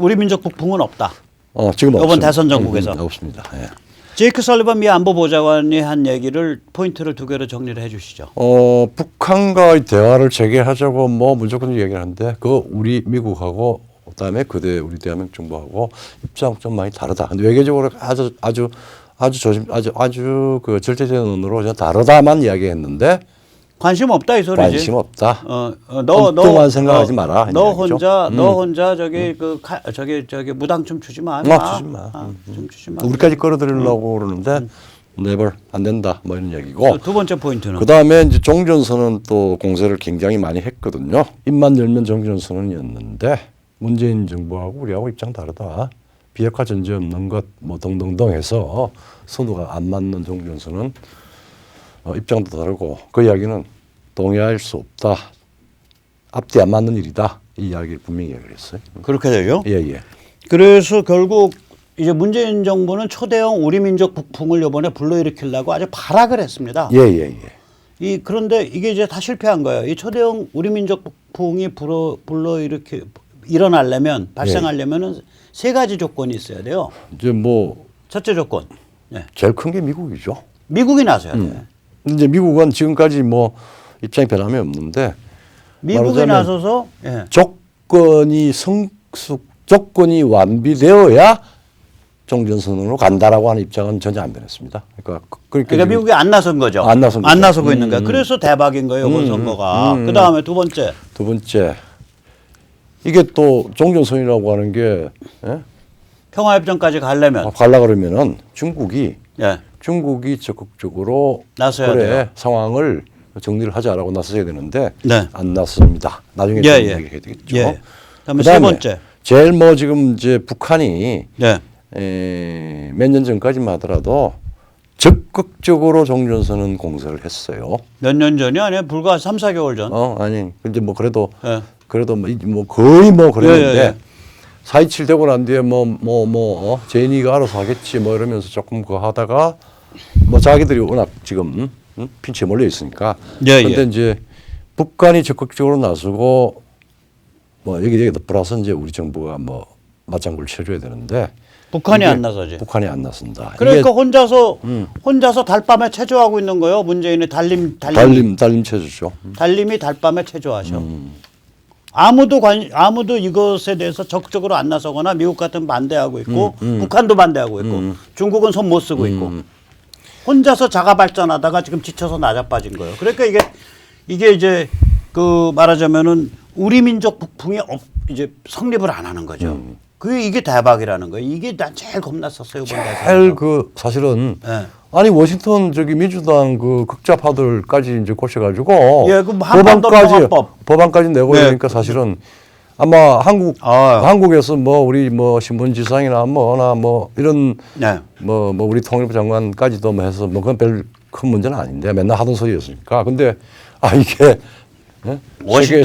우리 민족 북풍은 없다. 지금 이번 없습니다. 대선 정국에서 없습니다. 예. 제이크 설리번 미 안보보좌관이 한 얘기를 포인트를 두 개로 정리를 해주시죠. 북한과의 대화를 재개하자고 뭐 무조건 얘기를 하는데 그 우리 미국하고 그다음에 그대 우리 대한민국 정부하고 입장 좀 많이 다르다. 근데 외교적으로 아주 그 절대적인 언어로 저 다르다만 이야기했는데 관심 없다 이 소리지. 관심 없다. 너 생각하지 마라. 너 혼자 저기 무당춤 추지 마. 추지 마. 좀 추지 마. 우리까지 끌어들이려고 그러는데 never 안 된다. 뭐 이런 얘기고. 두 번째 포인트는 그다음에 이제 종전선언 또 공세를 굉장히 많이 했거든요. 입만 열면 종전선언이었는데 문재인 정부하고 우리하고 입장 다르다. 비핵화 전제 없는 것 뭐 등등등 해서 선호가 안 맞는 종전선언 입장도 다르고 그 이야기는 동의할 수 없다. 앞뒤 안 맞는 일이다. 이 이야기를 분명히 얘기를 했어요. 그렇게 되죠. 예. 그래서 결국 이제 문재인 정부는 초대형 우리 민족 북풍을 이번에 불러일으키려고 아주 발악을 했습니다. 예. 그런데 이게 이제 다 실패한 거예요. 이 초대형 우리 민족 북풍이 발생하려면은 세 가지 조건이 있어야 돼요. 이제 뭐 첫째 조건. 네. 제일 큰 게 미국이죠. 미국이 나서야 돼요. 이제 미국은 지금까지 뭐 입장이 변함이 없는데 미국이 나서서 조건이 완비되어야 종전선언으로 간다라고 하는 입장은 전혀 안 변했습니다. 그러니까 미국이 안 나선 거죠. 안 나서고 있는 거예요. 그래서 대박인 거예요. 이번 선거가. 그다음에 두 번째. 이게 또 종전선언이라고 하는 게 평화협정까지 가려면 그러면은 중국이 예. 적극적으로 나서야 돼요. 상황을 정리를 하자라고 나서야 되는데 네. 안 나섭니다. 나중에 얘기해야 되겠죠. 예. 그다음에 세 번째. 제일 뭐 지금 이제 북한이 네. 몇 년 전까지만 하더라도 적극적으로 종전선언 공세를 했어요. 몇 년 전이 아니에요? 불과 3, 4개월 전. 아니. 근데 뭐 그래도 예. 뭐 거의 뭐 그랬는데 예. 4.27 되고 난 뒤에 제니가 알아서 하겠지 뭐 이러면서 조금 그거 하다가 뭐 자기들이 워낙 지금 핀치에 몰려 있으니까. 그런데 이제 북한이 적극적으로 나서고 뭐 여기저기 플러스 이제 우리 정부가 뭐 맞장구를 쳐줘야 되는데 북한이 안 나서지. 북한이 안 나선다. 그러니까 혼자서 달밤에 체조하고 있는 거예요. 문재인의 달림 체조죠. 달림이 달밤에 체조하셔. 아무도 이것에 대해서 적극적으로 안 나서거나 미국 같은 반대하고 있고 북한도 반대하고 있고 중국은 손 못 쓰고 있고 혼자서 자가 발전하다가 지금 지쳐서 나자빠진 거예요. 그러니까 이게 이제 그 말하자면은 우리 민족 북풍이 이제 성립을 안 하는 거죠. 이게 대박이라는 거예요. 이게 난 제일 겁났었어요. 제일 사실은 네. 아니 워싱턴 민주당 그 극좌파들까지 이제 고쳐가지고 법안까지 내고 이러니까 사실은 아마 한국에서 뭐 우리 뭐 신문지상이나 뭐 이런 뭐 우리 통일부 장관까지도 뭐 해서 뭐 그건 별 큰 문제는 아닌데 맨날 하던 소리였으니까. 근데 이게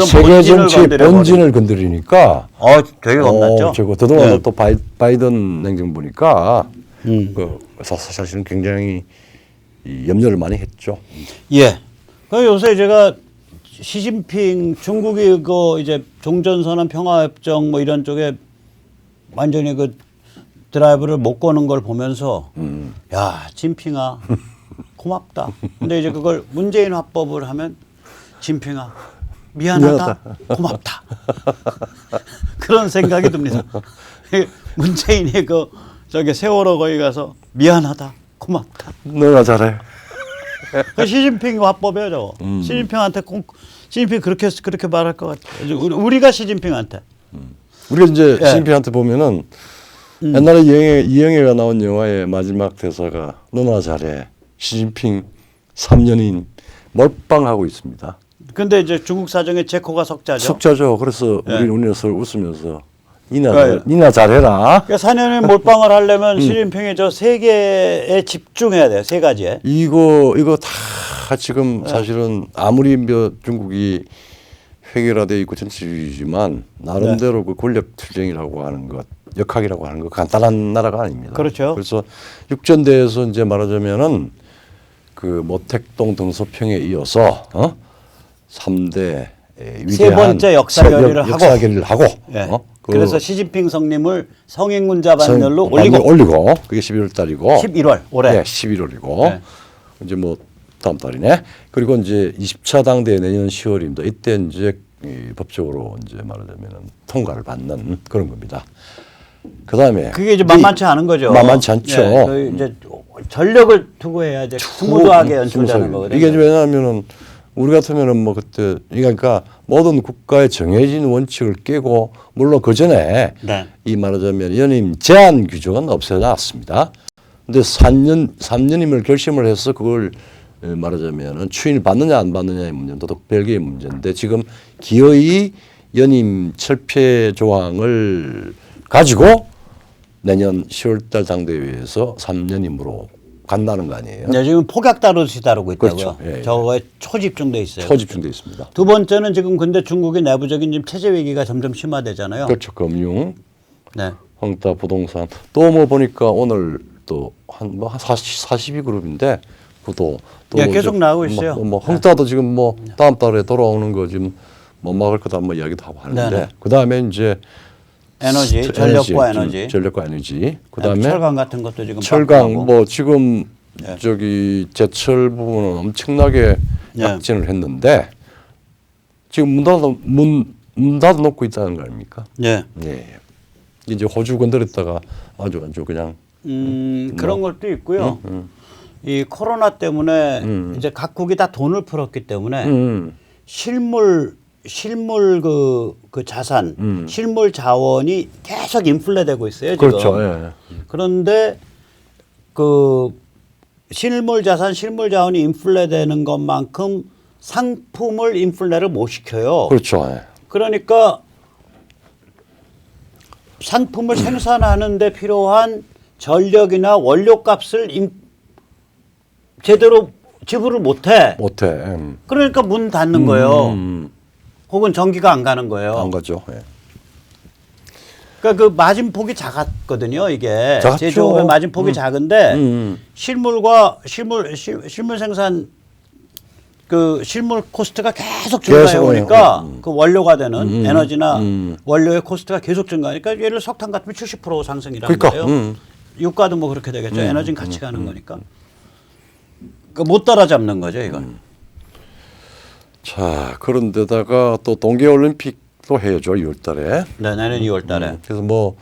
세계 정치의 본진을 건드리니까 되게 겁났죠. 그동안 또 바이든 행정부니까 사실은 굉장히 염려를 많이 했죠. 예. 요새 제가 시진핑 중국이 이제 종전선언 평화협정 뭐 이런 쪽에 완전히 그 드라이브를 못 거는 걸 보면서 야, 진핑아 고맙다. 근데 이제 그걸 문재인 화법을 하면 진핑아 미안하다. 고맙다. 그런 생각이 듭니다. 문재인이 세월호 거기 가서 미안하다. 고맙다. 너가 잘해. 시진핑 화법이에요, 저거. 시진핑 그렇게 말할 것 같아요. 우리가 시진핑한테. 우리가 이제 시진핑한테 보면은 옛날에 이영애가 나온 영화의 마지막 대사가 너나 잘해. 시진핑 3년인 몰빵하고 있습니다. 근데 이제 중국 사정에 제코가 석자죠. 그래서 우리는 웃으면서 니나 잘해라. 그러니까 4년에 몰빵을 하려면 시진핑의 저 세 개에 집중해야 돼요. 세 가지에. 이거 다 지금 사실은 아무리 중국이 획일화되어 있고 전체주의지만 나름대로 그 권력 투쟁이라고 하는 것, 역학이라고 하는 것 간단한 나라가 아닙니다. 그렇죠. 그래서 육전대에서 이제 말하자면은 그 모택동 등소평에 이어서 3대 위대한 세 번째 역사 결의를 하고 그래서 시진핑 성님을 성인군자 반열로 올리고 그게 11월 달이고 11월 올해. 네, 11월이고 네. 이제 뭐 다음 달이네. 그리고 이제 20차 당대 내년 10월입니다. 이때 이제 이 법적으로 이제 말하자면은 통과를 받는 그런 겁니다. 그다음에 그게 이제 만만치 않은 거죠. 만만치 않죠. 예, 이제 전력을 투고 해야 이제 스무드하게 연출되는 거거든요. 이게 왜냐하면은 우리 같으면은 뭐 그때 그러니까 모든 국가의 정해진 원칙을 깨고 물론 그 전에 네. 이 말하자면 연임 제한 규정은 없애놨습니다. 근데 3년임을 결심을 해서 그걸 말하자면은 추인을 받느냐 안 받느냐의 문제는 또 별개의 문제인데 지금 기어이 연임 철폐 조항을 가지고 내년 10월달 당대회에서 3년임으로 간다는 거 아니에요? 네, 지금 폭약 다루듯이 다루고 있다고요. 그렇죠. 예, 예. 저거에 초집중돼 있어요. 초집중돼 있습니다. 두 번째는 지금 근데 중국의 내부적인 지금 체제 위기가 점점 심화되잖아요. 그렇죠. 금융, 네. 황타 부동산 또 뭐 보니까 오늘 또 한 42그룹인데 그것도 또 네, 계속 나오고 있어요. 뭐 황타도 지금 뭐 다음 달에 돌아오는 거 지금 못 막을 거다 뭐 이야기도 하고 하는데 네네. 그다음에 이제 에너지, 전력과 에너지. 전력과 에너지. 그다음에 철강 같은 것도 지금 철강 바꾸고. 뭐 지금 네. 저기 제철 부분은 엄청나게 네. 약진을 했는데 지금 문 닫아 놓고 있다는 거 아닙니까? 네. 네. 이제 호주 건드렸다가 아주 그냥 그런 것도 있고요. 이 코로나 때문에 이제 각국이 다 돈을 풀었기 때문에 실물 그 자산, 실물 자원이 계속 인플레되고 있어요. 지금. 그렇죠. 예. 그런데 그 실물 자산, 실물 자원이 인플레되는 것만큼 상품을 인플레를 못 시켜요. 그렇죠. 예. 그러니까 상품을 생산하는데 필요한 전력이나 원료값을 제대로 지불을 못해. 못해. 그러니까 문 닫는 거예요. 혹은 전기가 안 가는 거예요. 안 가죠. 예. 그러니까 그 마진폭이 작았거든요. 이게 작죠. 제조업의 마진폭이 작은데 실물 생산 그 실물 코스트가 계속 증가해 오니까 그 원료가 되는 에너지나 원료의 코스트가 계속 증가하니까 예를 들어 석탄 같으면 70% 상승이라는 그러니까, 거예요. 유가도 뭐 그렇게 되겠죠. 에너지는 같이 가는 거니까. 그러니까 못 따라잡는 거죠, 이건. 자, 그런데다가 또 동계올림픽도 해야죠, 2월 달에. 네, 내년 2월 달에. 그래서 뭐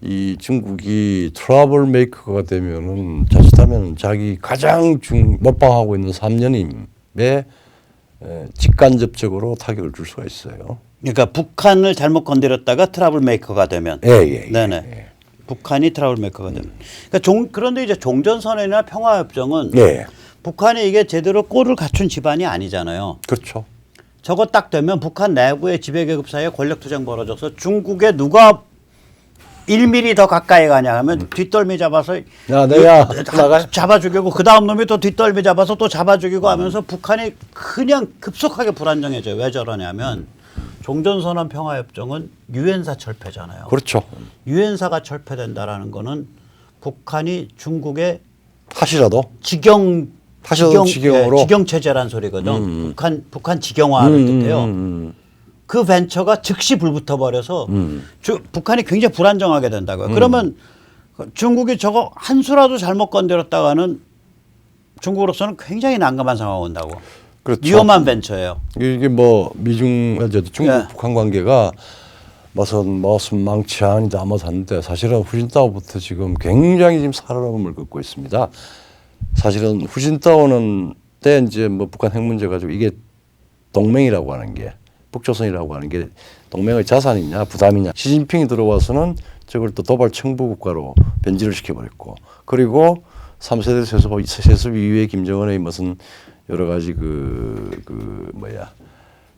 이 중국이 트러블 메이커가 되면은 자칫하면 자기 가장 몰빵하고 있는 3년임에 직간접적으로 타격을 줄 수가 있어요. 그러니까 북한을 잘못 건드렸다가 트러블 메이커가 되면. 예. 네네. 북한이 트러블 메이커가 되면. 그러니까 그런데 이제 종전선언이나 평화협정은 예. 북한이 이게 제대로 꼴을 갖춘 집안이 아니잖아요. 그렇죠. 저거 딱 되면 북한 내부의 지배계급 사이에 권력투쟁 벌어져서 중국에 누가 1mm 더 가까이 가냐 하면 뒷덜미 잡아서 야, 내가 나가 잡아 죽이고 그 다음 놈이 또 뒷덜미 잡아서 또 잡아 죽이고 하면서 북한이 그냥 급속하게 불안정해져요. 왜 저러냐면 종전선언 평화협정은 유엔사 철폐잖아요. 그렇죠. 유엔사가 철폐된다라는 거는 북한이 중국의 다시라도 직영으로 직영 체제란 소리거든. 북한 직영화를 뜻해요. 그 벤처가 즉시 불붙어 버려서 북한이 굉장히 불안정하게 된다고요. 그러면 중국이 저거 한 수라도 잘못 건드렸다가는 중국으로서는 굉장히 난감한 상황 온다고. 그렇죠. 위험한 벤처예요. 이게 뭐 중국 예. 북한 관계가 무슨 망치 아니다 하는데 사실은 후진타오부터 지금 굉장히 지금 살얼음을 긋고 있습니다. 사실은 후진타오는 때 이제 뭐 북한 핵 문제 가지고 이게 동맹이라고 하는 게 북조선이라고 하는 게 동맹의 자산이냐 부담이냐. 시진핑이 들어와서는 저걸 또 도발 청부 국가로 변질을 시켜버렸고 그리고 3세대 세습 이후에 김정은의 무슨 여러 가지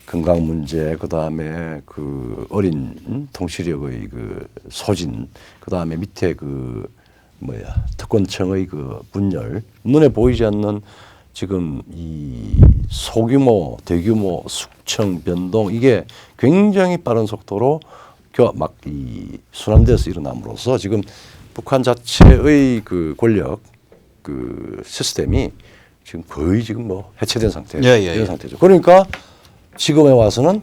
건강 문제, 그 다음에 그 어린 통치력의 그 소진, 그 다음에 밑에 특권청의 그 분열, 눈에 보이지 않는 지금 이 소규모, 대규모 숙청 변동 이게 굉장히 빠른 속도로 막 이 순환돼서 일어남으로써 지금 북한 자체의 그 권력 그 시스템이 지금 거의 지금 뭐 해체된 상태 이런 상태죠. 그러니까 지금에 와서는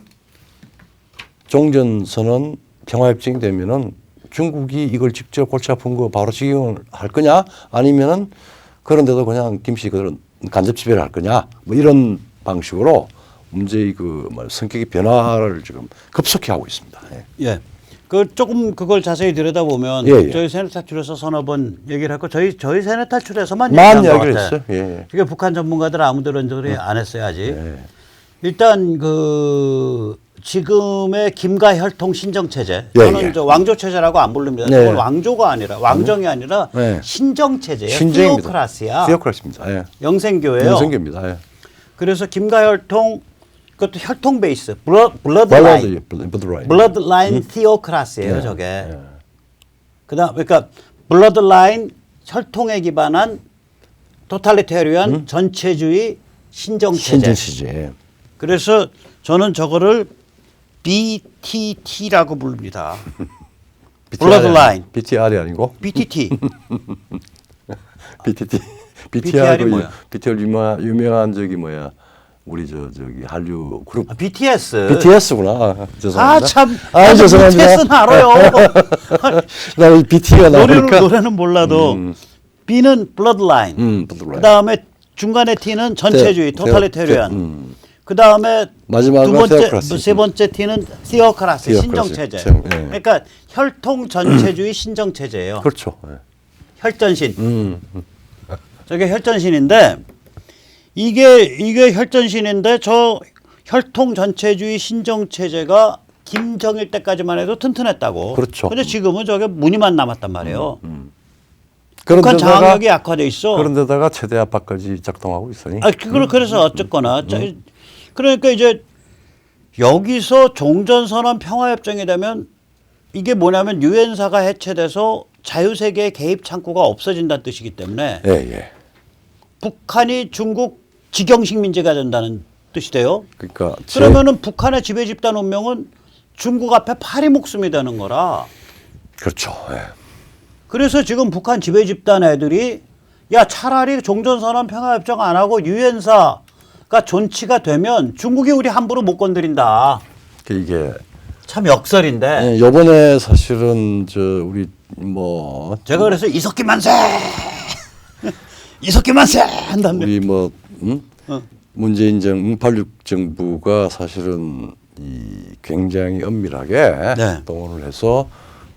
종전선언 평화협정이 되면은 중국이 이걸 직접 골치 아픈 거 바로 적용을 할 거냐 아니면은 그런데도 그냥 김씨 그런 간접 지배를 할 거냐 뭐 이런 방식으로 문제의 그 성격의 변화를 지금 급속히 하고 있습니다. 예. 예. 그 조금 그걸 자세히 들여다보면 예, 예. 저희 세네 탈출에서 서너 번 얘기를 했고 저희 세네 탈출에서만 많이 얘기한 것 이야기를 같아요. 했어요. 예. 이게 북한 전문가들 아무도 이런 소리 안 했어요 아직. 예. 일단 그 지금의 김가 혈통 신정 체제. 예, 저는 예. 저 왕조 체제라고 안 부릅니다. 네. 저건 왕조가 아니라 왕정이 아니라 네. 신정 체제예요. 신정입니다. 티오크라시야. 티오크라시입니다. 예. 영생교예요. 영생교입니다. 예. 그래서 김가 혈통 그것도 혈통 베이스. 블러드라인. 블러드라인. 블러드라인 티오크라시예요, 예. 저게. 예. 그다음 그러니까 블러드라인 혈통에 기반한 토탈리테리안 전체주의 신정 체제. 신정시제. 그래서 저는 저거를 BTT라고 부릅니다. 블러드라인. BTR이 아니고 BTT. BTT. BTR이 뭐야? BTR 유명한 저기 뭐야? 우리 저기 한류 그룹 BTS. BTS구나. 죄송합니다. 참. 죄송합니다. BTS는 알아요. 나 BT가 나오니까 노래는 몰라도 B는 블러드라인. 블러드라인. 그다음에 중간에 T는 전체주의, 토탈리테리안. 그다음에 마지막은 두 번째, 테오크라시. 세 번째 T는 티오크라시, 티오크라시. 신정체제. 예. 그러니까 혈통 전체주의 신정체제예요. 그렇죠. 예. 혈전신. 저게 혈전신인데 이게 혈전신인데 저 혈통 전체주의 신정체제가 김정일 때까지만 해도 튼튼했다고. 그렇죠. 근데 지금은 저게 무늬만 남았단 말이에요. 북한 그런데다가 장악력이 약화돼 있어. 그런데다가 최대 압박까지 작동하고 있으니. 그래서 어쨌거나 그러니까 이제 여기서 종전선언 평화협정이 되면 이게 뭐냐면 유엔사가 해체돼서 자유세계의 개입 창구가 없어진다는 뜻이기 때문에 예, 예. 북한이 중국 직영식민지가 된다는 뜻이 돼요. 그러니까 그러면은 북한의 지배 집단 운명은 중국 앞에 파리 목숨이 되는 거라. 그렇죠. 예. 그래서 지금 북한 지배 집단 애들이 야 차라리 종전선언 평화협정 안 하고 유엔사가 존치가 되면 중국이 우리 함부로 못 건드린다. 이게 참 역설인데. 예, 요번에 사실은 저 우리 뭐 제가 그래서 이석기 만세, 이석기 만세 한다며. 우리 뭐 문재인 86 정부가 사실은 이 굉장히 엄밀하게 네. 동원을 해서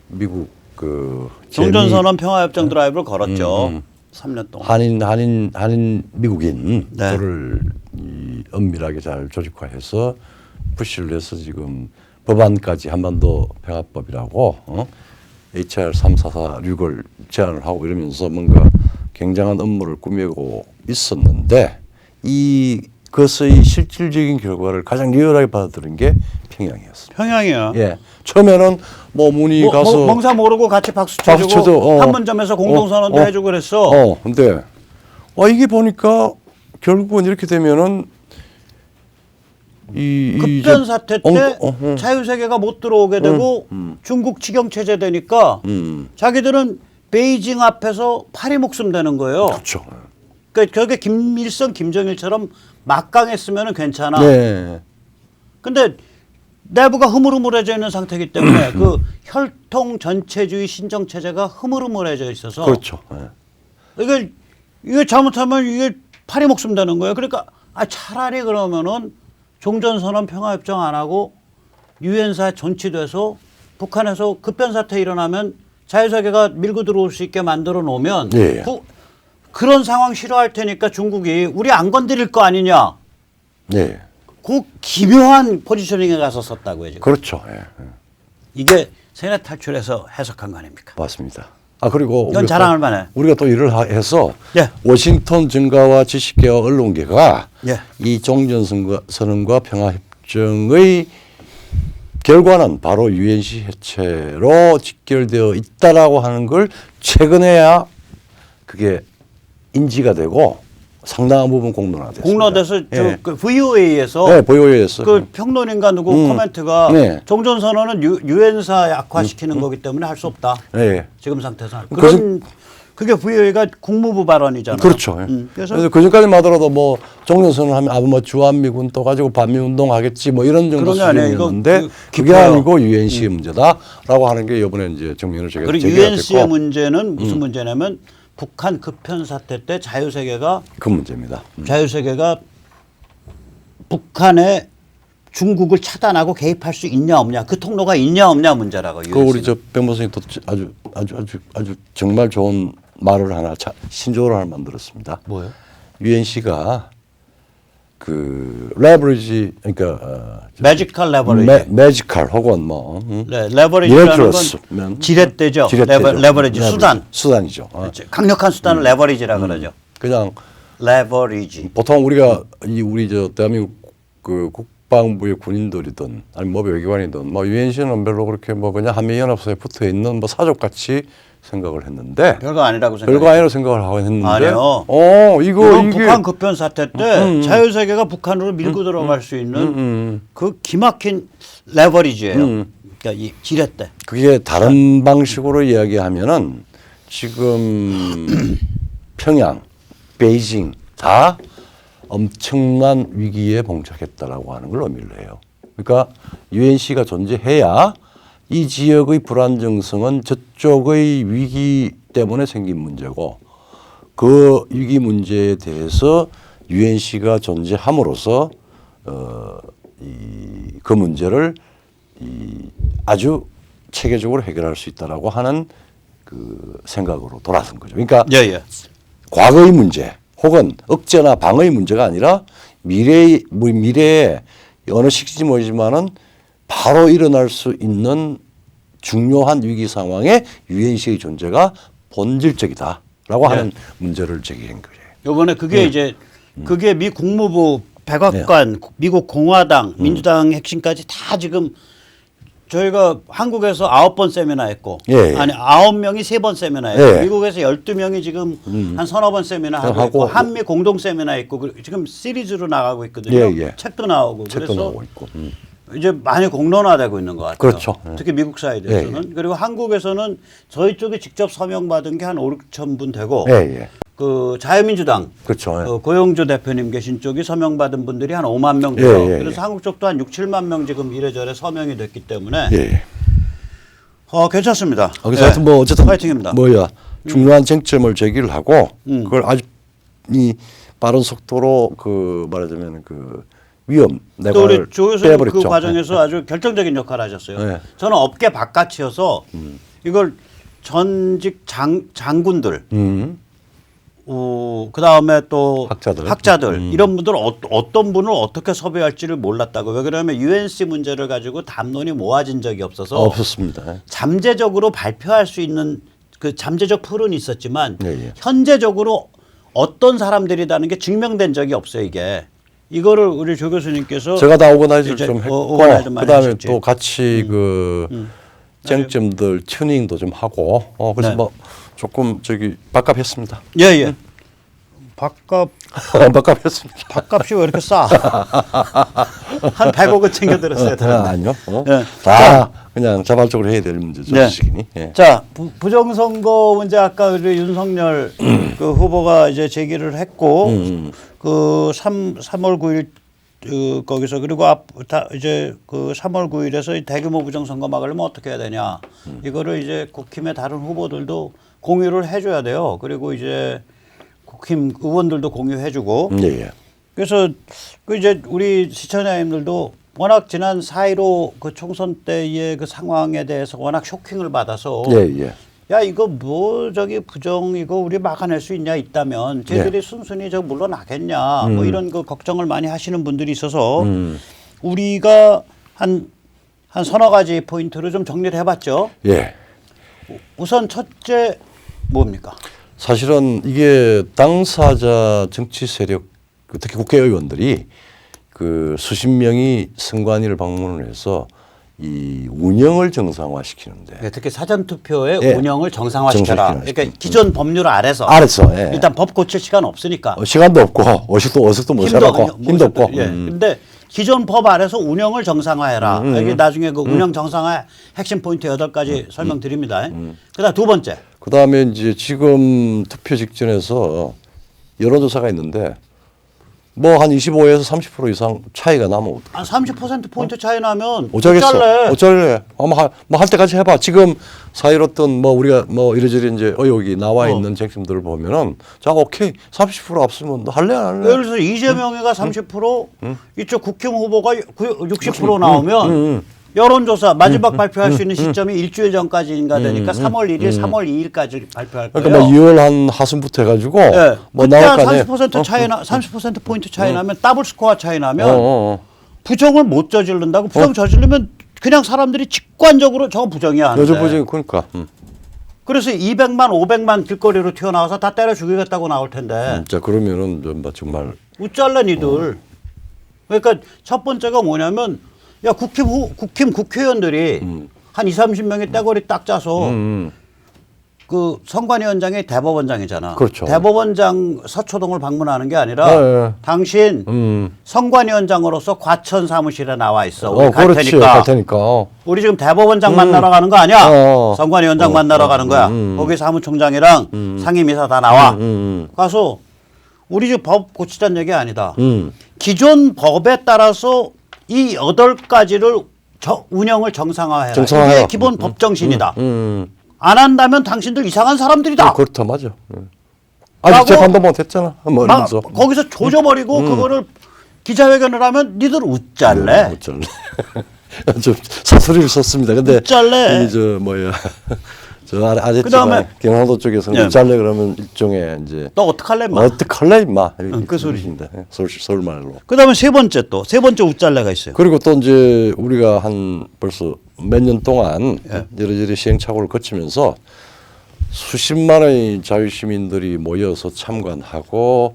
미국 그 종전선언 평화협정 드라이브를 걸었죠. 3년 동안. 한인 미국인들을 네. 이 엄밀하게 잘 조직화해서 푸시를 해서 지금 법안까지 한반도 평화법이라고 HR 3446을 제안을 하고 이러면서 뭔가 굉장한 업무를 꾸미고 있었는데 그것의 실질적인 결과를 가장 리얼하게 받아들인 게 평양이었습니다. 평양이야. 예, 처음에는 뭐 문의 가서 멍사 모르고 같이 박수 쳐주고 판문점에서 공동선언도 해주고 그랬어. 근데 이게 보니까 결국은 이렇게 되면은 급변 사태 때 자유세계가 못 들어오게 되고 중국 직영체제 되니까 자기들은 베이징 앞에서 파리 목숨 되는 거예요. 그렇죠. 그러니까 저게 김일성, 김정일처럼 막강했으면 괜찮아. 네. 근데 내부가 흐물흐물해져 있는 상태이기 때문에 그 혈통 전체주의 신정 체제가 흐물흐물해져 있어서 그렇죠. 네. 이게 잘못하면 이게 파리 목숨 되는 거예요. 그러니까 차라리 그러면은 종전선언 평화협정 안 하고 유엔사에 존치돼서 북한에서 급변 사태 일어나면 자유세계가 밀고 들어올 수 있게 만들어 놓으면 예. 그런 상황 싫어할 테니까 중국이 우리 안 건드릴 거 아니냐. 네. 그 기묘한 포지셔닝에 가서 썼다고요 지금. 그렇죠. 예. 이게 세네 탈출에서 해석한 거 아닙니까? 맞습니다. 그리고 이건 자랑할 만해. 우리가 또 일을 해서 예. 워싱턴 증가와 지식계와 언론계가 예. 이 종전선언과 평화협정의 결과는 바로 UNC 해체로 직결되어 있다라고 하는 걸 최근에야 그게 인지가 되고 상당한 부분 공론화됐습니다. 공론화돼서 예. 그 VOA에서 네, VOA에서 그 평론인가 누구 코멘트가 네. 종전선언은 유엔사 약화시키는 거기 때문에 할 수 없다. 네. 지금 상태에서. 그것은- 그게 VOA가 국무부 발언이잖아요. 그렇죠. 그래서 그전까지만 하더라도 뭐 종전선언 하면 뭐 주한미군 또 가지고 반미운동 하겠지 뭐 이런 정도 그런 게 아니에요. 수준이었는데 이거 그게 아니고 유엔시의 문제다라고 하는 게 이번에 이제 정면을 제기가 그리고 됐고. 유엔시의 문제는 무슨 문제냐면 북한 급현 사태 때 자유세계가 그 문제입니다. 자유세계가 북한에 중국을 차단하고 개입할 수 있냐 없냐 그 통로가 있냐 없냐 문제라고. 그 우리 저 백모선이 또 아주 정말 좋은 말을 하나 신조어를 하나 만들었습니다. 뭐요? UNC가 그 레버리지 그러니까 매지컬 레버리지. 매지컬 혹은 뭐 네, 레버리지라는 건 지렛대죠. 레버리지 수단이죠. 강력한 수단을 레버리지라 그러죠. 그냥 레버리지. 보통 우리가 우리 저 대한민국 그 국방부의 군인들이든 아니 뭐 외교관이든 뭐 UNC는 별로 그렇게 뭐 그냥 한미연합소에 붙어 있는 뭐 사족 같이 생각을 했는데 별거 아니라고 별거 아니라고 생각을 하고 했는데 아니요. 이게 북한 급변 사태 때 자유세계가 북한으로 밀고 들어갈 수 있는 그 기막힌 레버리지예요. 그러니까 이 지렛대. 그게 다른 방식으로 이야기하면은 지금 평양, 베이징 다 엄청난 위기에 봉착했다라고 하는 걸 의미를 해요. 그러니까 UNC가 존재해야 이 지역의 불안정성은 저쪽의 위기 때문에 생긴 문제고 그 위기 문제에 대해서 UNC가 존재함으로써 그 문제를 아주 체계적으로 해결할 수 있다라고 하는 그 생각으로 돌아선 거죠. 그러니까 과거의 문제 혹은 억제나 방어의 문제가 아니라 미래에 어느 시기지 모르지만은 바로 일어날 수 있는 중요한 위기 상황에 UNC의 존재가 본질적이다라고 하는 문제를 제기한 거예요. 이번에 그게 이제 그게 미 국무부 백악관, 미국 공화당, 민주당 핵심까지 다 지금 저희가 한국에서 9번 세미나 했고 아니 9명이 3번 세미나 했고 미국에서 12명이 지금 한 서너 번 세미나 하고 있고 한미 공동 세미나 있고 지금 시리즈로 나가고 있거든요. 책도 나오고 그래서 나오고 있고. 이제 많이 공론화되고 있는 것 같아요. 그렇죠. 특히 미국 사이드에서는. 그리고 한국에서는 저희 쪽에 직접 서명받은 게 한 5, 6천 분 되고 그 자유민주당 그렇죠. 고영조 대표님 계신 쪽이 서명받은 분들이 한 5만 명 돼요. 그래서 한국 쪽도 한 6, 7만 명 지금 이래저래 서명이 됐기 때문에 괜찮습니다. 그래서 하여튼 뭐 어쨌든 파이팅입니다. 중요한 쟁점을 제기를 하고 그걸 아주 이 빠른 속도로 그 말하자면 그 위험 또 우리 조 교수님 그 과정에서 아주 결정적인 역할을 하셨어요. 저는 업계 바깥이어서 이걸 전직 장군들 그 다음에 또 학자들 이런 분들 어떤 분을 어떻게 섭외할지를 몰랐다고. 왜 그러냐면 UNC 문제를 가지고 담론이 모아진 적이 없었습니다. 잠재적으로 발표할 수 있는 그 잠재적 풀은 있었지만 현재적으로 어떤 사람들이라는 게 증명된 적이 없어요. 이거를 우리 조 교수님께서 제가 다 오거나이즈를 좀 했고 그다음에 하셨지. 또 같이 그 쟁점들 튜닝도 좀 하고 그래서 뭐 조금 밥값 했습니다. 밥값 했습니다. 밥값이 왜 이렇게 싸? 한 100억은 챙겨들었어야 되는데. 아니요. 다 그냥 자발적으로 해야 될 문제죠. 시기니. 자, 부정선거 문제 아까 우리 윤석열 그 후보가 이제 제기를 했고 그 3월 9일 거기서 그리고 이제 그 3월 9일에서 대규모 부정선거 막으려면 어떻게 해야 되냐. 이거를 이제 국힘의 다른 후보들도 공유를 해줘야 돼요. 그리고 이제 국힘 의원들도 공유해주고. 그래서 그 이제 우리 시청자님들도 워낙 지난 4.15 그 총선 때의 그 상황에 대해서 워낙 쇼킹을 받아서 야 이거 뭐 부정 이거 우리 막아낼 수 있다면 쟤들이 순순히 물러나겠냐 뭐 이런 그 걱정을 많이 하시는 분들이 있어서 우리가 한 서너 가지 포인트를 좀 정리를 해봤죠. 우선 첫째 뭡니까? 사실은 이게 당사자 정치 세력 특히 국회의원들이 그 수십 명이 선관위를 방문을 해서 이 운영을 정상화시키는데 특히 사전투표의 운영을 정상화시켜라. 그러니까 기존 법률 아래서 일단 법 고칠 시간 없으니까 시간도 없고 어색도 못 살았고 힘도 없고 근데 기존 법 아래서 운영을 정상화해라. 이게 나중에 그 운영 정상화 핵심 포인트 8가지 설명드립니다. 그다음 두 번째. 그다음에 이제 지금 투표 직전에서 여론조사가 있는데 뭐 한 25에서 30% 이상 차이가 나면 한 30%포인트 차이 나면 어쩌겠어. 어쩔래. 뭐할 때까지 해봐. 지금 사일 어떤 뭐 우리가 뭐 이래저래 이제 의혹이 나와 있는 쟁점들을 보면은 자 오케이 30% 앞서면 너 할래 안 할래? 예를 들어서 이재명이가 30%, 이쪽 국힘 후보가 60% 나오면 여론조사 마지막 발표할 수 있는 시점이 일주일 전까지인가 되니까 3월 1일, 3월 2일까지 발표할 거예요. 그러니까 뭐 2월 한 하순부터 해가지고 네. 뭐 그때 나올 거 아니에요. 30% 차이 30% 포인트 차이 나면 더블 스코어 차이 나면 부정을 못 저지른다고. 부정 저지르면 그냥 사람들이 직관적으로 저거 부정이야 하는데. 여자 부정이 그러니까. 그래서 200만, 500만 길거리로 튀어나와서 다 때려 죽이겠다고 나올 텐데. 자 그러면은 좀 정말 웃잘래 니들. 그러니까 첫 번째가 뭐냐면 야 국힘 국회의원들이 한 20-30명의 떼거리 딱 짜서 그 선관위원장이 대법원장이잖아. 그렇죠. 대법원장 서초동을 방문하는 게 아니라 네. 당신 선관위원장으로서 과천 사무실에 나와 있어. 우리 갈 그렇지. 테니까. 갈 테니까. 우리 지금 대법원장 만나러 가는 거 아니야? 선관위원장 만나러 가는 거야. 거기 사무총장이랑 상임이사 다 나와. 가서 우리 집 법 고치자는 얘기 아니다. 기존 법에 따라서 이 8가지를 운영을 정상화해라. 정상화해라. 이게 기본 법 정신이다. 안 한다면 당신들 이상한 사람들이다. 그렇다 맞아. 아직 재판도 못 했잖아. 뭐 이러면서. 거기서 조져버리고 그거를 기자회견을 하면 니들 웃잘래. 어쩔래. 좀 사투리를 썼습니다. 근데 웃잘래. 이 저 뭐야 저 아래 그다음에 경상도 쪽에서는 예. 웃잘래 그러면 일종의 이제 너 어떡할래 임마. 어떡할래 임마 그 소리입니다. 서울 말로. 그다음에 세 번째 웃잘래가 있어요. 그리고 또 이제 우리가 한 벌써 몇 년 동안 예. 여러저러 시행착오를 거치면서 수십만의 자유시민들이 모여서 참관하고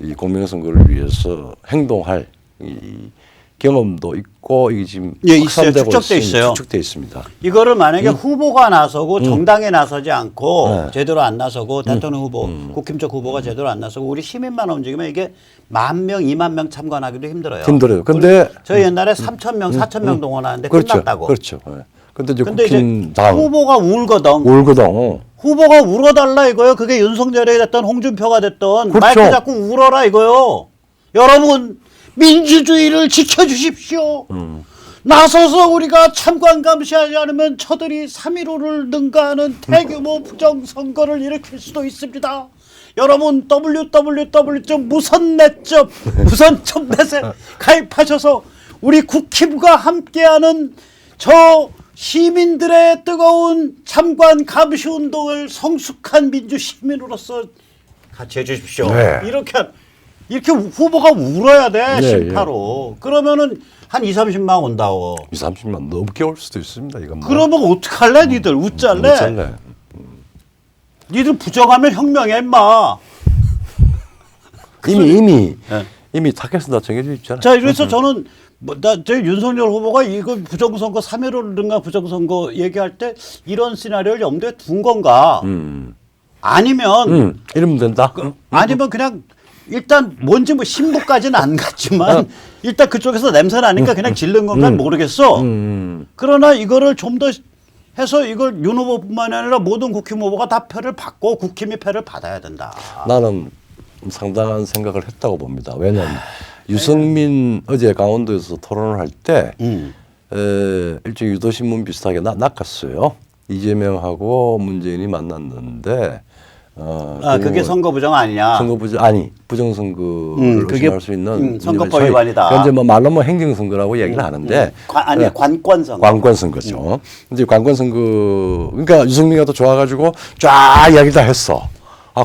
이 공명선거를 위해서 행동할 이 경험도 있고 이게 지금 예, 있어요. 확산되고 축적돼 있어요. 축적돼 있습니다. 이거를 만약에 후보가 나서고 정당에 나서지 않고 네. 제대로 안 나서고 대통령 후보, 국힘 쪽 후보가 제대로 안 나서고 우리 시민만 움직이면 이게 10,000명, 20,000명 참관하기도 힘들어요. 힘들어요. 근데 저희 옛날에 3,000명, 4,000명 동원하는데 그렇죠. 끝났다고. 그렇죠. 예. 근데 이제 근데 이제 국힘당 후보가 울거든. 울거든. 후보가 울어달라 이거요. 그게 윤석열이 됐던 홍준표가 됐던 그렇죠. 마이크 잡고 울어라 이거요. 여러분 민주주의를 지켜주십시오. 나서서 우리가 참관 감시하지 않으면 저들이 3.15를 능가하는 대규모 부정선거를 일으킬 수도 있습니다. 여러분 www.무선넷에 가입하셔서 우리 국힘과 함께하는 저 시민들의 뜨거운 참관 감시 운동을 성숙한 민주 시민으로서 같이 해주십시오. 네. 이렇게 후보가 울어야 돼. 네, 심파로. 그러면은 한 20-30만 온다고. 20-30만 넘게 올 수도 있습니다. 이건 뭐. 그러면 어떡할래 니들 웃잘래? 어쩔래. 니들 부정하면 혁명이야 임마. 이미 타겟은 다 정해져 있잖아요. 자 이래서 저는 저희 윤석열 후보가 이거 부정선거 3.15든가 부정선거 얘기할 때 이런 시나리오를 염두에 둔 건가? 아니면 이러면 된다. 아니면 그냥 일단 뭔지 뭐 신부까지는 안 갔지만 일단 그쪽에서 냄새 나니까 그냥 질른 건가 모르겠어. 그러나 이거를 좀 더 해서 이걸 윤 후보뿐만 아니라 모든 국힘 후보가 다 표를 받고 국힘이 표를 받아야 된다. 나는 상당한 생각을 했다고 봅니다. 왜냐하면 유승민 어제 강원도에서 토론을 할 때 일종의 유도신문 비슷하게 낚았어요. 이재명하고 문재인이 만났는데 그게 선거 부정 아니냐? 선거 부정 아니 부정선거를 그게 의심할 수 있는 선거법 위반이다. 현재 뭐 말로 뭐 행정선거라고 얘기를 하는데 아니 관권선거. 관권선거죠. 이제 관권선거 그러니까 유승민이 또 좋아가지고 쫙 이야기 다 했어.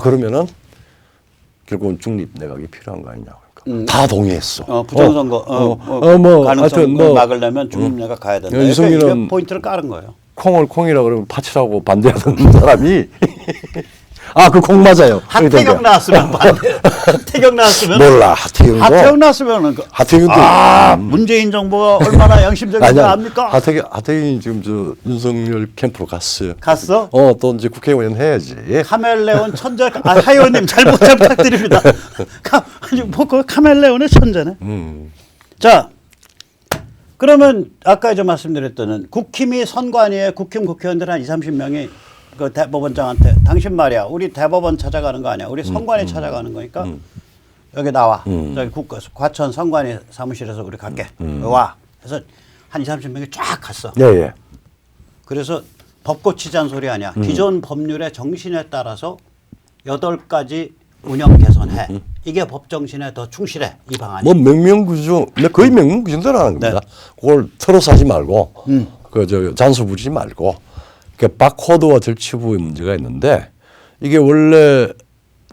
그러면은 결국은 중립 내각이 필요한 거 아니냐. 그러니까 다 동의했어. 부정선거 뭐 가능성을 하여튼 뭐 막으려면 중립 내각 가야 된다. 유승민은 그러니까 이게 포인트를 깔은 거예요. 콩을 콩이라 그러면 팥이라고 반대하던 사람이 그 콩 맞아요. 하태경 나왔으면 반대. 하태경 나왔으면 몰라 하태경도 하태경 나왔으면 하태경도 문재인 정부가 얼마나 양심적인지 압니까? 하태경이 지금 저 윤석열 캠프로 갔어요. 갔어? 또 이제 국회의원 해야지. 카멜레온 천재. 하 의원님 잘 부탁드립니다. 그 카멜레온의 천재네. 자, 그러면 아까 이제 말씀드렸던 국힘이 선관위에 국힘 국회의원들 한 20-30명이 그 대법원장한테 당신 말이야 우리 대법원 찾아가는 거 아니야 우리 선관위 찾아가는 거니까 여기 나와 저기 과천 선관위 사무실에서 우리 갈게 와 그래서 한 2, 30명이 쫙 갔어. 예, 예. 그래서 법고 치자는 소리 아니야. 기존 법률의 정신에 따라서 8가지 운영 개선해. 이게 법 정신에 더 충실해 이 방안이. 뭐 명명구조, 거의 명명구조대로 하는 겁니다. 그걸 털어서 하지 말고, 그 잔소 부리지 말고, 그 바코드와 절치부의 문제가 있는데 이게 원래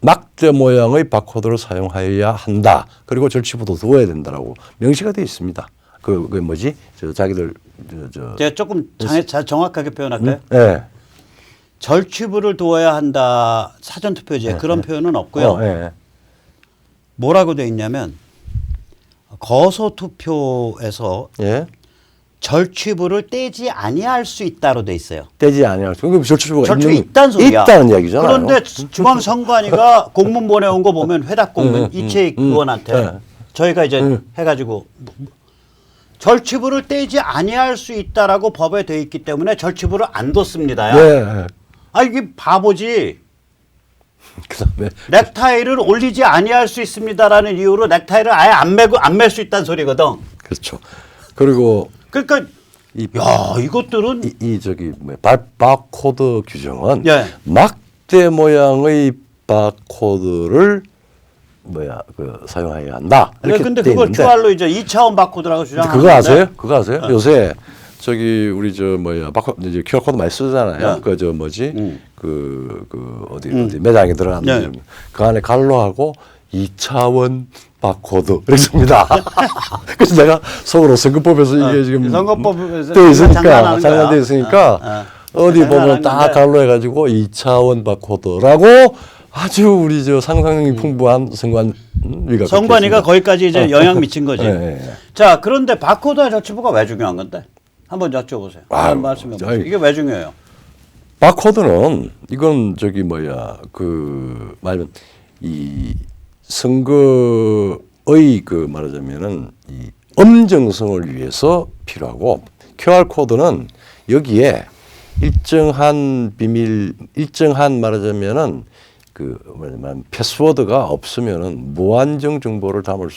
막대 모양의 바코드를 사용하여야 한다. 그리고 절치부도 두어야 된다라고 명시가 되어 있습니다. 그 뭐지? 자기들 제가 조금 정확하게 표현할까요? 네. 절취부를 두어야 한다 사전투표지에 그런 표현은 없고요. 네. 뭐라고 돼 있냐면 거소투표에서 예. 절취부를 떼지 아니할 수 있다로 돼 있어요. 떼지 아니할 수. 그 절취부가 절취가 있다는 소리야. 있다는 얘기잖아요. 그런데 중앙선관위가 공문 보내온 거 보면 회답 공문 이채익 의원한테 저희가 이제 해가지고 절취부를 떼지 아니할 수 있다라고 법에 돼 있기 때문에 절취부를 안 뒀습니다야. 네. 아 이게 바보지. 그다음에 넥타이를 올리지 아니할 수 있습니다라는 이유로 넥타이를 아예 안 맬 수 있다는 소리거든. 그렇죠. 그리고 그러니까 야 이것들은 이 저기 뭐 바코드 규정은 예. 막대 모양의 바코드를 사용해야 한다. 이렇게 근데 돼 그걸 있는데 QR로 이제 2차원 바코드라고 주장하는데 그거 아세요? 그거 아세요? 요새 저기 우리 바코드 이제 QR 코드 많이 쓰잖아요. 그 뭐지? 어디 매장에 들어가면 그 안에 갈로하고 2차원 바코드 이렇습니다. 그래서 내가 속으로 선거법에서 이게 지금 선거법에서 돼 있으니까 장난하는 장난돼 거야. 있으니까 어디 보면 딱 갈로 해가지고 2차원 바코드라고 아주 우리 상상력이 풍부한 선관위가 선관위가 거기까지 이제 영향 미친 거지. 네. 자 그런데 바코드와 절취부가 왜 중요한 건데? 한번 여쭤보세요. 아유, 말씀해 보세요. 이게 왜 중요해요? 바코드는 이건 말하면 이 선거의 말하자면은 이 엄정성을 위해서 필요하고 QR 코드는 여기에 일정한 말하자면은 패스워드가 없으면은 무한정 정보를 담을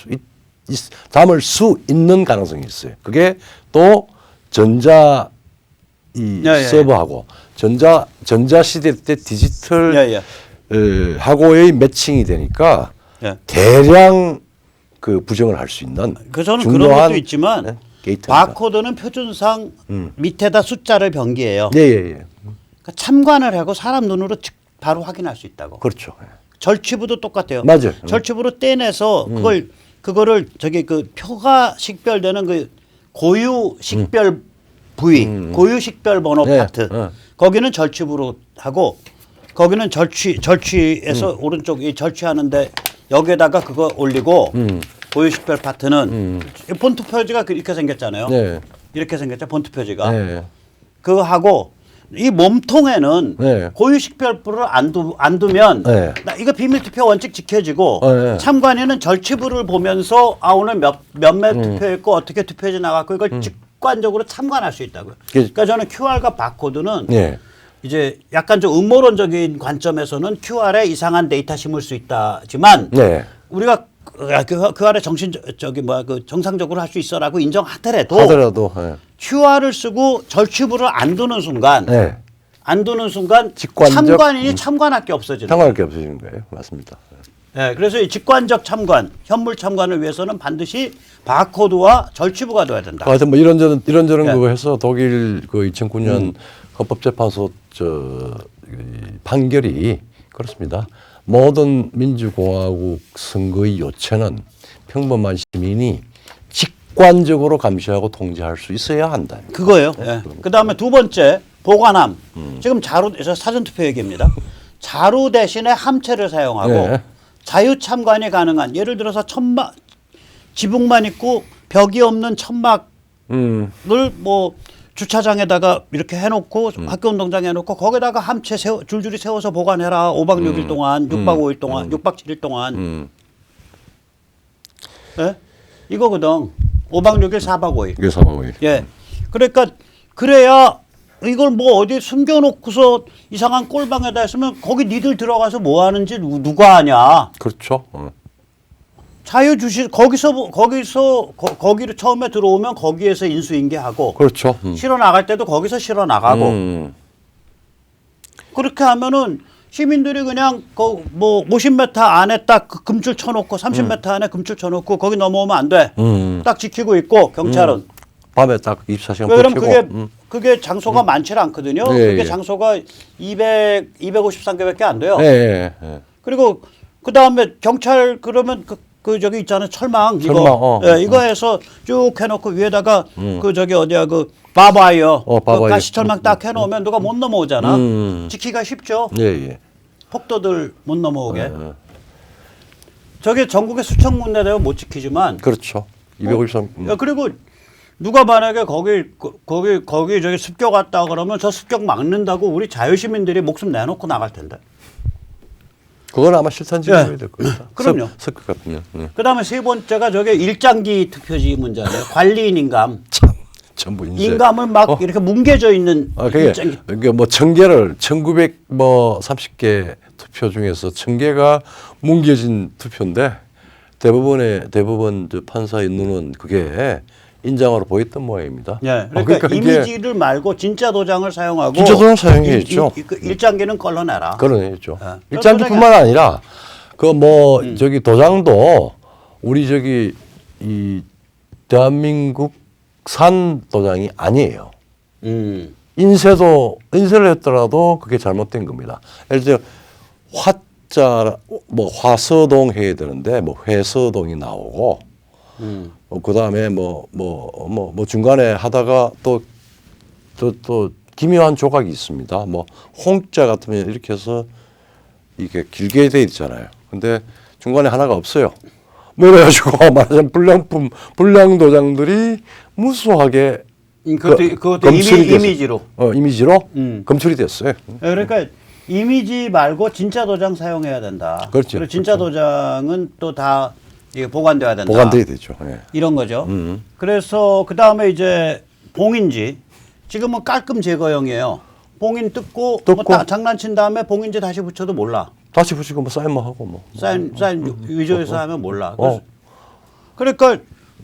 수 있는 가능성이 있어요. 그게 또 전자 서버하고 전자 시대 때 디지털 하고의 매칭이 되니까 대량 부정을 할 수 있는 저는 그런 것도 있지만 게이트입니다. 바코드는 표준상 밑에다 숫자를 변기해요. 그러니까 참관을 하고 사람 눈으로 바로 확인할 수 있다고. 그렇죠. 절취부도 똑같아요. 맞아요. 절취부로 떼내서 그거를 표가 식별되는 고유 식별 부위, 고유 식별 번호 파트. 거기는 절취부로 하고 거기는 절취에서 오른쪽 이 절취하는데 여기에다가 그거 올리고 고유 식별 파트는 폰트 표지가 이렇게 생겼잖아요. 네. 이렇게 생겼죠. 폰트 표지가. 네. 그거 하고 이 몸통에는 고유 식별부를 안 두면 이거 비밀투표 원칙 지켜지고 참관인은 절취부를 보면서 오늘 몇몇 투표했고 어떻게 투표지 나갔고 이걸 직관적으로 참관할 수 있다고요. 그러니까 저는 QR과 바코드는 이제 약간 좀 음모론적인 관점에서는 QR에 이상한 데이터 심을 수 있다지만 우리가 그 아래 정상적으로 할 수 있어라고 인정하더라도 QR을 쓰고 절취부를 안 두는 순간 참관인이 참관할 게 없어지는 거예요. 맞습니다. 네, 그래서 이 직관적 참관, 현물 참관을 위해서는 반드시 바코드와 절취부가 돼야 된다. 하여튼 뭐 이런저런 그거 해서 독일 2009년 헌법재판소 판결이 그렇습니다. 모든 민주공화국 선거의 요체는 평범한 시민이 직관적으로 감시하고 통제할 수 있어야 한다. 그거예요. 그다음에 두 번째 보관함. 지금 사전투표 얘기입니다. 자루 대신에 함체를 사용하고 자유 참관이 가능한 예를 들어서 지붕만 있고 벽이 없는 천막을 주차장에다가 이렇게 해놓고 학교 운동장에 해놓고 거기다가 함체 줄줄이 세워서 보관해라. 5박 6일 동안, 6박 5일 동안, 6박 7일 동안. 이거거든. 5박 6일, 4박 5일. 이게 4박 5일. 그러니까 그래야 이걸 뭐 어디 숨겨놓고서 이상한 꼴방에다 했으면 거기 니들 들어가서 뭐 하는지 누가 아냐. 그렇죠. 자유 주시 거기로 처음에 들어오면 거기에서 인수인계하고 그렇죠. 실어 나갈 때도 거기서 실어 나가고 그렇게 하면은 시민들이 그냥 뭐 50m 안에 딱 그 금줄 쳐놓고 30m 안에 금줄 쳐놓고 거기 넘어오면 안 돼. 딱 지키고 있고 경찰은. 밤에 딱 24시간 그럼 버티고. 그게 장소가 많지 않거든요. 예, 그게 예. 장소가 253개밖에 안 돼요. 예, 예. 그리고 그 다음에 경찰 그러면 그 저기 있잖아요 철망 이거 이거 해서 쭉 해놓고 위에다가 그 저기 어디야 그 바바이어 그 가시철망 딱 해놓으면 누가 못 넘어오잖아. 지키기가 쉽죠. 예, 예. 폭도들 못 넘어오게. 저게 전국에 수천 군데 되면 못 지키지만. 그렇죠. 253. 야, 그리고 누가 만약에 거기 저기 습격 왔다 그러면 저 습격 막는다고 우리 자유시민들이 목숨 내놓고 나갈 텐데. 그건 아마 실탄지휘해야 될 겁니다. 그럼요. 습격 같으면. 그다음에 세 번째가 저게 일장기 투표지 문제네요. 관리인 인감. 참 전부 이제 인감을 막 이렇게 뭉개져 있는 그게 일장기. 뭐 1000개를 1930개 투표 중에서 1000개가 뭉개진 투표인데 대부분 저 판사의 눈은 그게 인장으로 보였던 모양입니다. 예. 그러니까 이미지를 말고 진짜 도장을 사용하고 진짜 도장 사용해야죠. 그 일장기는 걸러내라. 그러네죠. 예. 일장기뿐만 아니라 그 뭐 저기 도장도 우리 저기 이 대한민국 산 도장이 아니에요. 인쇄를 했더라도 그게 잘못된 겁니다. 예를 들어 화자 뭐 화서동 해야 되는데 뭐 회서동이 나오고 그 다음에 뭐 중간에 하다가 또 기묘한 조각이 있습니다. 뭐 홍자 같으면 이렇게 해서 이게 길게 돼 있잖아요. 근데 중간에 하나가 없어요. 뭐 그래가지고 말하자면 불량 도장들이 무수하게 그것도 이미지로. 이미지로 검출이 됐어요. 그러니까 이미지 말고 진짜 도장 사용해야 된다. 그렇죠. 그리고 진짜 도장은 또 다 보관돼야 된다. 보관돼야 되죠. 예. 이런 거죠. 그래서 그 다음에 이제 봉인지 지금은 깔끔 제거형이에요. 봉인 뜯고 뭐 장난친 다음에 봉인지 다시 붙여도 몰라. 다시 붙이고 뭐 사인만 하고 뭐. 사인 위조해서 하면 몰라. 그러니까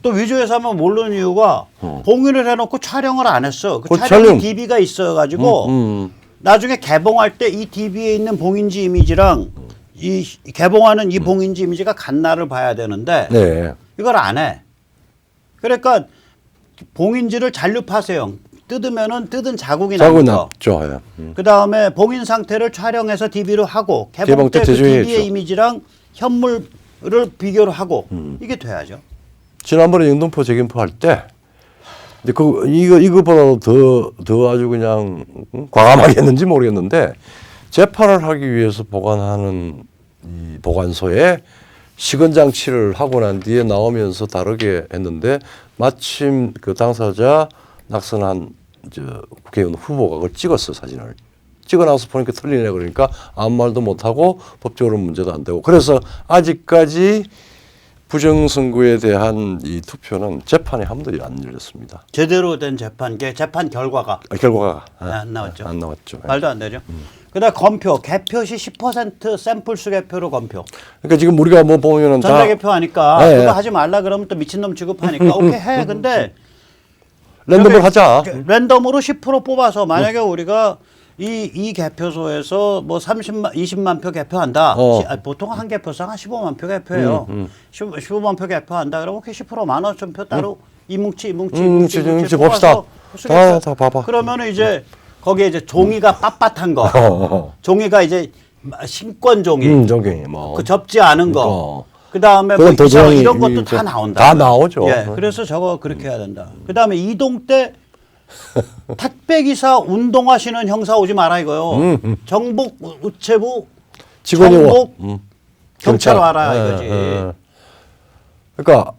또 위조해서 하면 모르는 이유가 봉인을 해놓고 촬영을 안 했어. 그 촬영 DB가 있어가지고 나중에 개봉할 때 이 DB에 있는 봉인지 이미지랑 이 개봉하는 이 봉인지 이미지가 같나를 봐야 되는데 네. 이걸 안 해. 그러니까 봉인지를 잔류파쇄형 뜯으면은 뜯은 자국이 났죠. 예. 그 다음에 봉인 상태를 촬영해서 DB로 하고 개봉 때 그 DB의 이미지랑 현물을 비교를 하고 이게 돼야죠. 지난번에 영등포 재검포 할 때 이거보다도 더 아주 그냥 과감하게 했는지 모르겠는데 재판을 하기 위해서 보관하는 이 보관소에 시건 장치를 하고 난 뒤에 나오면서 다르게 했는데 마침 그 당사자 낙선한 국회의원 후보가 그걸 찍었어 사진을. 찍어 나서 보니까 틀리네 그러니까 아무 말도 못하고 법적으로 문제도 안 되고 그래서 아직까지 부정선거에 대한 이 투표는 재판이 한 번도 안 열렸습니다. 제대로 된 재판 결과가 안 나왔죠. 안 나왔죠. 말도 안 되죠. 그다음 검표 개표시 10% 샘플수 개표로 검표. 그러니까 지금 우리가 뭐 보면은 전자 개표하니까 그거 하지 말라 그러면 또 미친놈 취급하니까 오케이 해. 근데 랜덤으로 하자. 랜덤으로 10% 뽑아서 만약에 우리가 이 개표소에서 뭐 20만 표 개표한다. 보통 한 개표당 한 15만 표 개표해요. 15만 표 개표한다. 그러면 오케이 10% 15,000표 따로 이뭉치 봅시다. 다 봐봐. 그러면은 이제 거기에 이제 종이가 빳빳한 거, 종이가 이제 신권 종이, 종이 뭐 그 접지 않은 거, 그 다음에 뭐 이런 것도 다 나온다. 다 나오죠. 예, 그래서 저거 그렇게 해야 된다. 그 다음에 이동 때 택배 기사 운동하시는 형사 오지 마라 이거요. 정복 우체부 직원이 정복 경찰 와라 이거지. 그러니까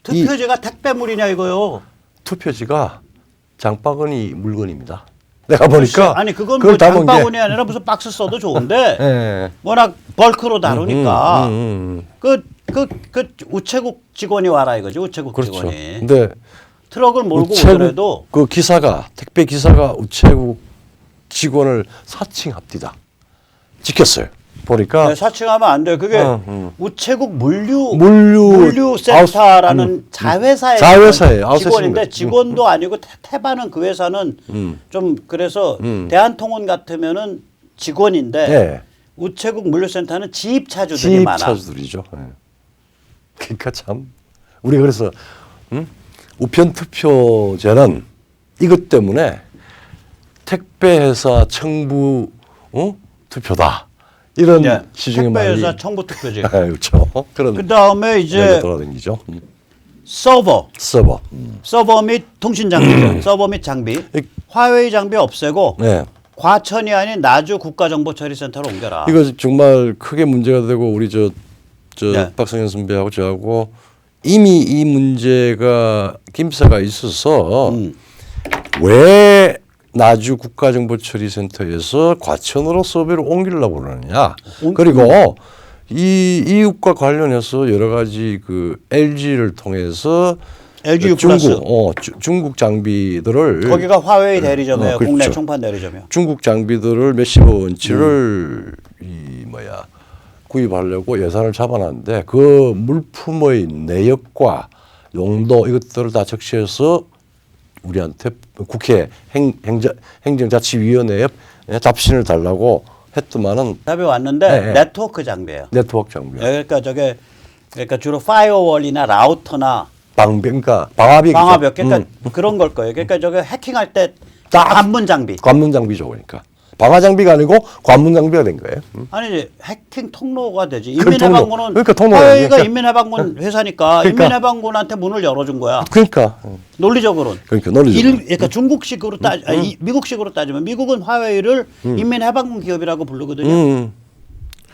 투표지가 택배물이냐 이거요. 투표지가 장바구니 물건입니다. 내가 보니까 아니 그건 뭐 장바구니 아니라 무슨 박스 써도 좋은데 네. 워낙 벌크로 다루니까 그 우체국 직원이 와라 이거지 우체국 그렇죠. 직원이. 근데 트럭을 몰고 우체국 오더라도 그 기사가 택배 기사가 우체국 직원을 사칭합디다. 찍혔어요. 보니까 네, 사칭하면 안 돼요. 그게 우체국 물류센터라는 자회사의 자회사예요. 직원인데 직원도 아니고 태반은 그 회사는 좀 그래서 대한통운 같으면은 직원인데 네. 우체국 물류센터는 지입차주들이 많아. 지입차주들이죠. 네. 그러니까 참 우리가 그래서 우편 투표제는 이것 때문에 택배회사 청부 투표다. 이런 네, 시중에 택배회사 많이 청부 투표지. 그렇죠. 그런 그다음에 이제 얘기가 돌아다니죠. 서버 서버 및 통신 장비죠. 서버 및 장비. 화웨이 장비 없애고 네. 과천이 아닌 나주 국가정보처리센터로 옮겨라. 이거 정말 크게 문제가 되고 우리 저 네. 박성현 선배하고 저하고 이미 이 문제가 김새가 있어서 왜 나주 국가정보처리센터에서 과천으로 서버를 옮기려고 그러느냐. 그리고 이 이웃과 관련해서 여러 가지 그 LG를 통해서 LG U 플러스. 중국 장비들을 거기가 화웨이 대리점이에요. 그렇죠. 국내 총판 대리점이요. 중국 장비들을 몇십억 원치를 구입하려고 예산을 잡아놨는데 그 물품의 내역과 용도 이것들을 다 적시해서 우리한테 국회 행정자치위원회에 답신을 달라고 했더만은 답이 왔는데 네. 네트워크 장비예요. 네트워크 장비야. 그러니까 주로 파이어월이나 라우터나 방화벽 그러니까 그런 걸 거예요. 그러니까 저게 해킹할 때 딱 관문 장비. 관문 장비죠, 그러니까 방화 장비가 아니고 관문 장비가 된 거예요. 아니 해킹 통로가 되지. 그 인민해방군은 그러니까 통로가 화웨이가 그러니까. 인민해방군 회사니까 그러니까. 인민해방군한테 문을 열어준 거야. 그러니까 논리적으로는. 논리적으로. 그러니까 중국식으로 미국식으로 따지면 미국은 화웨이를 인민해방군 기업이라고 부르거든요.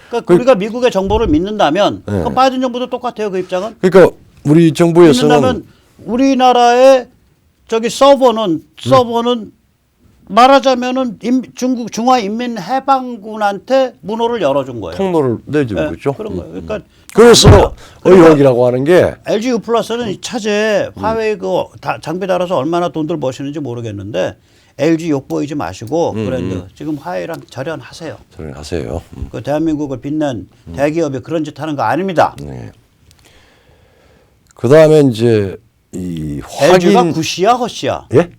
그러니까 우리가 미국의 정보를 믿는다면 네. 그럼 바이든 정부도 똑같아요. 그 입장은. 그러니까 우리 정부에서는 믿는다면 우리나라의 저기 서버는 말하자면은 중국 중화인민해방군한테 문호를 열어준 거예요. 통로를 내준 네, 거죠. 그런 거예요. 그러니까 그래서 의혹이라고 하는 게 LG U 플러스는 이 차제 화웨이 그 장비 달아서 얼마나 돈들 버시는지 모르겠는데 LG 욕 보이지 마시고 브랜드 지금 화웨이랑 절연하세요. 절연하세요. 그 대한민국을 빛낸 대기업이 그런 짓 하는 거 아닙니다. 네. 그 다음에 이제 이 LG가 확인 구시야 허시야? 예?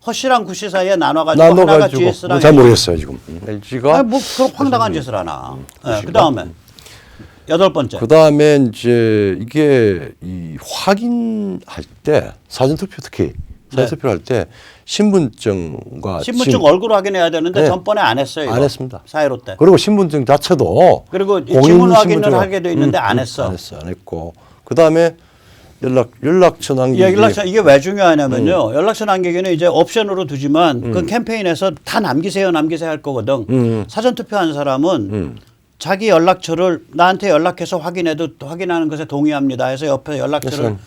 허시랑 구시 사이에 나눠가지고 하나가 나눠가지고 GS랑 잘 모르겠어요 지금. LG가 아니 뭐 그런 황당한 짓을 하나. 네, 그 다음에 여덟 번째. 그 다음에 이제 이게 이 확인할 때 사전투표 특히 사전투표를 할 때 신분증과 신분증 얼굴 확인해야 되는데 네. 전번에 안 했어요. 이거. 안 했습니다. 4.15 때. 그리고 신분증 자체도 그리고 공인 지문 확인을 신분증을- 하게 돼 있는데 안 했어. 안 했고 그 다음에 연락처 남기기. 연락처 이게 왜 중요하냐면요. 연락처 남기기는 이제 옵션으로 두지만 그 캠페인에서 다 남기세요 할 거거든. 사전 투표한 사람은 자기 연락처를 나한테 연락해서 확인하는 것에 동의합니다 해서 옆에 연락처를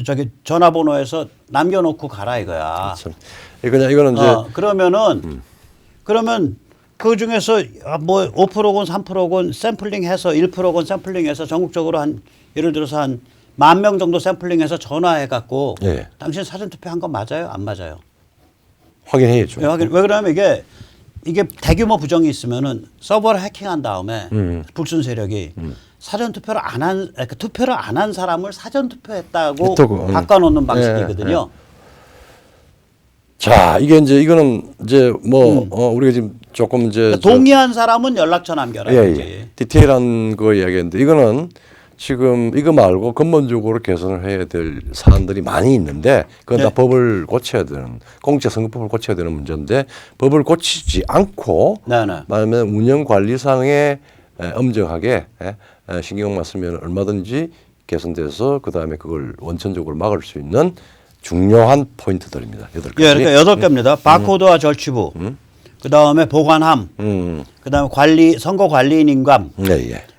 저기 전화번호에서 남겨놓고 가라 이거야. 이거는 이제 그러면 그 중에서 뭐 5%건 3%건 샘플링해서 1%건 샘플링해서 전국적으로 한 예를 들어서 한 10,000명 정도 샘플링해서 전화해갖고 예. 당신 사전투표한 거 맞아요? 안 맞아요? 확인해야죠. 왜 그러냐면 이게 대규모 부정이 있으면은 서버를 해킹한 다음에 불순 세력이 사전투표를 투표를 안 한 사람을 사전투표했다고 했다고, 바꿔놓는 방식이거든요. 자, 이거는 이제 뭐 우리가 지금 조금 이제 동의한 사람은 연락처 남겨라. 예. 디테일한 거 이야기했는데 이거는 지금 이거 말고 근본적으로 개선을 해야 될 사안들이 많이 있는데 그건 다 법을 고쳐야 되는 공직선거법을 고쳐야 되는 문제인데 법을 고치지 않고 말하면 운영관리상에 엄정하게 신경만 쓰면 얼마든지 개선돼서 그다음에 그걸 원천적으로 막을 수 있는 중요한 포인트들입니다. 8가지. 예, 그러니까 8개입니다. 바코드와 절취부, 그다음에 보관함, 그다음에 선거 관리인 인감,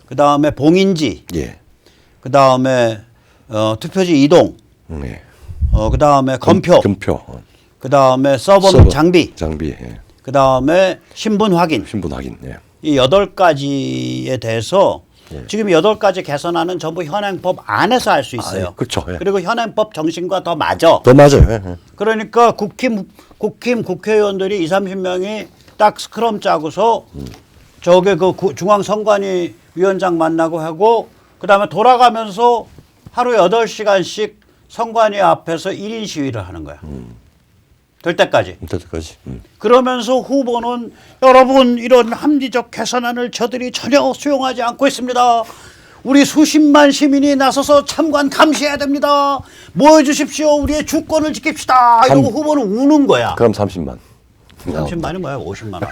그다음에 봉인지, 그다음에 투표지 이동, 그다음에 검표, 그다음에 서버 장비, 그다음에 신분 확인. 예. 이 8가지에 대해서 예. 지금 8가지 개선안은 전부 현행법 안에서 할 수 있어요. 아, 예. 그렇죠. 예. 그리고 현행법 정신과 더 맞아. 더 맞아요. 예. 그러니까 국회의원들이 30명이 딱 스크럼 짜고서 저게 그 중앙선관위 위원장 만나고 하고 그다음에 돌아가면서 하루 8시간씩 선관위 앞에서 1인 시위를 하는 거야. 될 때까지. 될 때까지. 그러면서 후보는 여러분 이런 합리적 개선안을 저들이 전혀 수용하지 않고 있습니다. 우리 수십만 시민이 나서서 참관 감시해야 됩니다. 모여주십시오. 우리의 주권을 지킵시다. 이러고 후보는 우는 거야. 그럼 30만. 30만이 뭐야? 50만 원.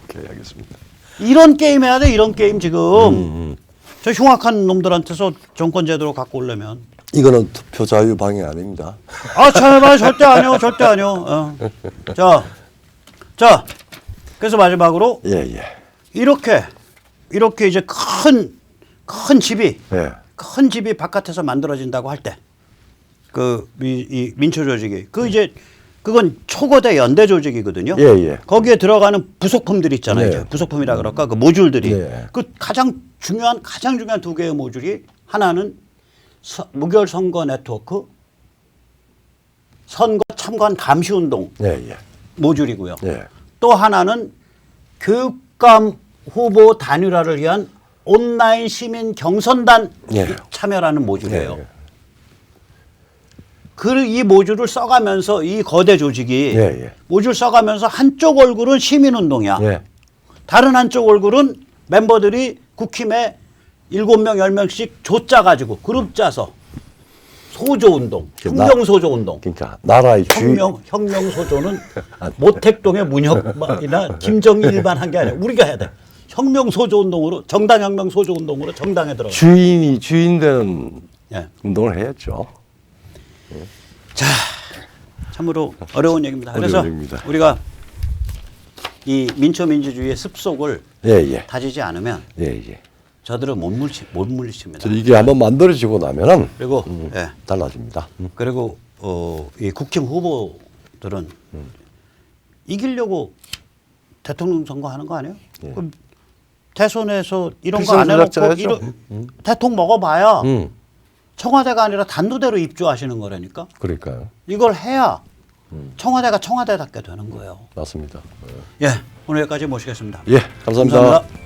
오케이, 알겠습니다. 이런 게임 해야 돼. 이런 게임 지금. 저 흉악한 놈들한테서 정권 제도로 갖고 오려면. 이거는 투표 자유 방해 아닙니다. 아, 참여봐. 절대 아니요. 절대 아니요. 자, 그래서 마지막으로 예, 예. 이렇게 이제 큰 집이 예. 큰 집이 바깥에서 만들어진다고 할 때 이 민초 조직이 이제 그건 초거대 연대 조직이거든요. 예, 예. 거기에 들어가는 부속품들이 있잖아요. 네. 이제 부속품이라 그럴까? 그 모듈들이 네. 그 가장 중요한 두 개의 모듈이 하나는 무결 선거 네트워크 선거 참관 감시 운동 예, 예. 모듈이고요. 예. 또 하나는 교육감 후보 단일화를 위한 온라인 시민 경선단 예. 참여라는 모듈이에요. 예. 이 모듈을 써가면서 이 거대 조직이 예, 예. 모듈 써가면서 한쪽 얼굴은 시민운동이야. 예. 다른 한쪽 얼굴은 멤버들이 국힘에 7명, 10명씩 조 짜가지고 그룹 짜서 소조운동, 혁명소조운동. 그러니까 나라의 주인. 혁명소조는 모택동의 문혁이나 김정일 일반 한 게 아니라 우리가 해야 돼. 혁명소조운동으로 정당혁명소조운동으로 정당에 들어가. 주인이 주인 되는 예. 운동을 해야죠. 자, 참으로 어려운 얘기입니다. 어려운 그래서 얘기입니다. 우리가 이 민초민주주의의 습속을 예, 예. 다지지 않으면 예, 예. 저들은 못 물리칩니다. 이게 한번 만들어지고 나면은 그리고 예. 달라집니다. 그리고 이 국힘 후보들은 이기려고 대통령 선거하는 거 아니에요? 예. 그럼 대선에서 이런 거 안 해놓고 필승조작자야죠. 대통령 먹어봐야 음. 청와대가 아니라 단두대로 입주하시는 거라니까. 그러니까요. 이걸 해야 청와대가 청와대답게 되는 거예요. 맞습니다. 예, 오늘 여기까지 모시겠습니다. 예, 감사합니다. 감사합니다.